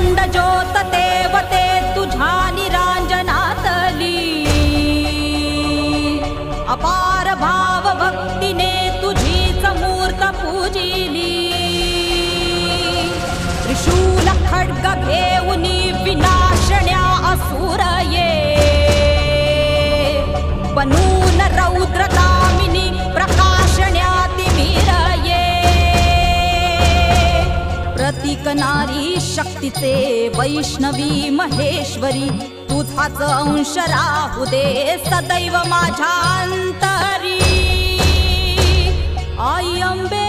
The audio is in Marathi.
अखंड ज्योत देवते तुझ्या निरांजनातली अपार भाव भक्तीने तुझीच मूर्त पूजिली त्रिशूल खड्ग घेऊनी विनाशण्या असुर ये बनून रौद्रकामिनी प्रकाशण्या तिमिर ये प्रतीक नारी शक्तीचे वैष्णवी महेश्वरी तुझाच अंश राहू दे सदैव माझ्या अंतरी आई अंबे